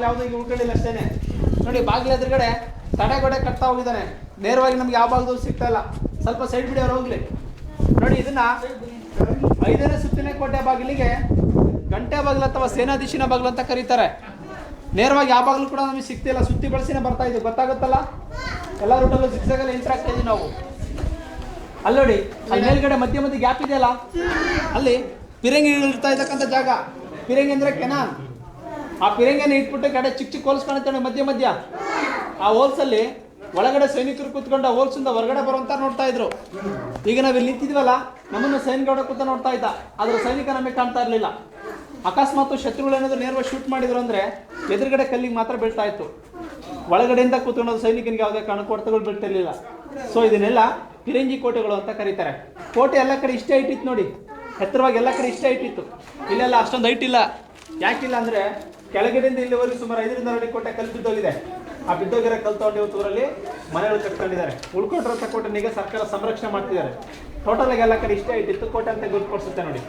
ಬಾಗಿಲು ಯಾವುದೋ ಈಗ ಉಳ್ಕೊಂಡಿಲ್ಲ ಅಷ್ಟೇನೆ. ನೋಡಿ ಬಾಗಿಲು ಎದುರುಗಡೆ ತಡೆಗೋಡೆ ಕಟ್ತಾ ಹೋಗಿದ್ದಾನೆ. ನೇರವಾಗಿ ನಮ್ಗೆ ಯಾವ ಭಾಗದಲ್ಲೂ ಸಿಗ್ತಾ ಇಲ್ಲ. ಸ್ವಲ್ಪ ಸೈಡ್ ಬಿಡಿ ಅವ್ರು ಹೋಗ್ಲಿ. ನೋಡಿ ಇದನ್ನ 5ನೇ ಸುತ್ತಿನ ಕೋಟೆ ಬಾಗಿಲಿಗೆ ಗಂಟೆ ಬಾಗಿಲು ಅಥವಾ ಸೇನಾಧೀಶಿನ ಬಾಗಿಲು ಅಂತ ಕರೀತಾರೆ. ನೇರವಾಗಿ ಯಾವ ಬಾಗಿಲು ಕೂಡ ನಮಗೆ ಸಿಗ್ತಿಲ್ಲ, ಸುತ್ತಿ ಬಳಸಿನೇ ಬರ್ತಾ ಇದ್ದೀವಿ. ಗೊತ್ತಾಗುತ್ತಲ್ಲ, ಎಲ್ಲ ರೂಟಲ್ಲೂ ಜಿಗ್ಜಾಗಲ್ಲಿ ಎಂಟ್ರ್ ಆಗ್ತಾ ಇದ್ದೀವಿ ನಾವು. ಅಲ್ಲಿ ನೋಡಿ, ಅಲ್ಲಿ ಮೇಲ್ಗಡೆ ಮಧ್ಯ ಮಧ್ಯೆ ಗ್ಯಾಪ್ ಇದೆಯಲ್ಲ, ಅಲ್ಲಿ ಪಿರಂಗಿ ಇರ್ತಾ ಇರ್ತಕ್ಕಂಥ ಜಾಗ. ಪಿರಂಗಿ ಅಂದ್ರೆ ಕೆನಾನ್. ಆ ಪಿರಂಗಿಯನ್ನು ಇಟ್ಬಿಟ್ಟು ಕಡೆ ಚಿಕ್ಕ ಚಿಕ್ಕ ಹೋಲ್ಸ್ ಕಾಣುತ್ತೆ ಮಧ್ಯ ಮಧ್ಯ. ಆ ಹೋಲ್ಸಲ್ಲಿ ಒಳಗಡೆ ಸೈನಿಕರು ಕೂತ್ಕೊಂಡು ಆ ಹೋಲ್ಸಿಂದ ಹೊರಗಡೆ ಬರುವಂತ ನೋಡ್ತಾ ಇದ್ರು. ಈಗ ನಾವಿಲ್ಲಿ ನಿಂತಿದ್ವಲ್ಲ, ನಮ್ಮನ್ನು ಸೈನಿಕ ಕೂತ ನೋಡ್ತಾ ಇದ್ದ, ಆದ್ರೆ ಸೈನಿಕ ನಮಗೆ ಕಾಣ್ತಾ ಇರಲಿಲ್ಲ. ಅಕಸ್ಮಾತ್ ಶತ್ರುಗಳು ಏನಾದ್ರು ನೇರವಾಗಿ ಶೂಟ್ ಮಾಡಿದ್ರು ಅಂದ್ರೆ ಎದುರುಗಡೆ ಕಲ್ಲಿಗೆ ಮಾತ್ರ ಬೀಳ್ತಾ ಇತ್ತು. ಒಳಗಡೆಯಿಂದ ಕೂತ್ಕೊಳ್ಳೋದು ಸೈನಿಕನಿಗೆ ಯಾವುದೇ ಕಾರಣಕ್ಕೂ ಹೊಡೆತಗಳು ಬೀಳ್ತಿರ್ಲಿಲ್ಲ. ಸೊ ಇದನ್ನೆಲ್ಲ ಪಿರಂಗಿ ಕೋಟೆಗಳು ಅಂತ ಕರೀತಾರೆ. ಕೋಟೆ ಎಲ್ಲ ಕಡೆ ಇಷ್ಟೇ ಇಟ್ಟಿತ್ತು ನೋಡಿ, ಎತ್ತರವಾಗಿ ಎಲ್ಲ ಕಡೆ ಇಷ್ಟೇ ಇಟ್ಟಿತ್ತು. ಇಲ್ಲೆಲ್ಲ ಅಷ್ಟೊಂದು ಹೈಟ್ ಇಲ್ಲ. ಯಾಕಿಲ್ಲ ಅಂದ್ರೆ ಕೆಳಗಡೆಯಿಂದ ಇಲ್ಲಿವರೆಗೂ ಸುಮಾರು 5ರಿಂದ 6 ಅಡಿ ಕೋಟೆ ಕಲ್ಲು ಬಿದ್ದೋಗಿದೆ. ಆ ಬಿದ್ದೋಗಿರೋ ಕಲ್ಲು ತಗೊಂಡು ಇವತ್ತು ಊರಲ್ಲಿ ಮನೆಗಳು ಕಟ್ಕೊಂಡಿದ್ದಾರೆ. ಉಳ್ಕೊಂಡಿರೋಂಥ ಕೋಟೆನಿಗೆ ಸರ್ಕಾರ ಸಂರಕ್ಷಣೆ ಮಾಡ್ತಿದ್ದಾರೆ. ಟೋಟಲ್ ಆಗಿ ಎಲ್ಲ ಕಡೆ ಇಷ್ಟೇ ಇಟ್ಟಿತ್ತು ಕೋಟೆ ಅಂತ ಗುರುತಿಸುತ್ತೆ ನೋಡಿ.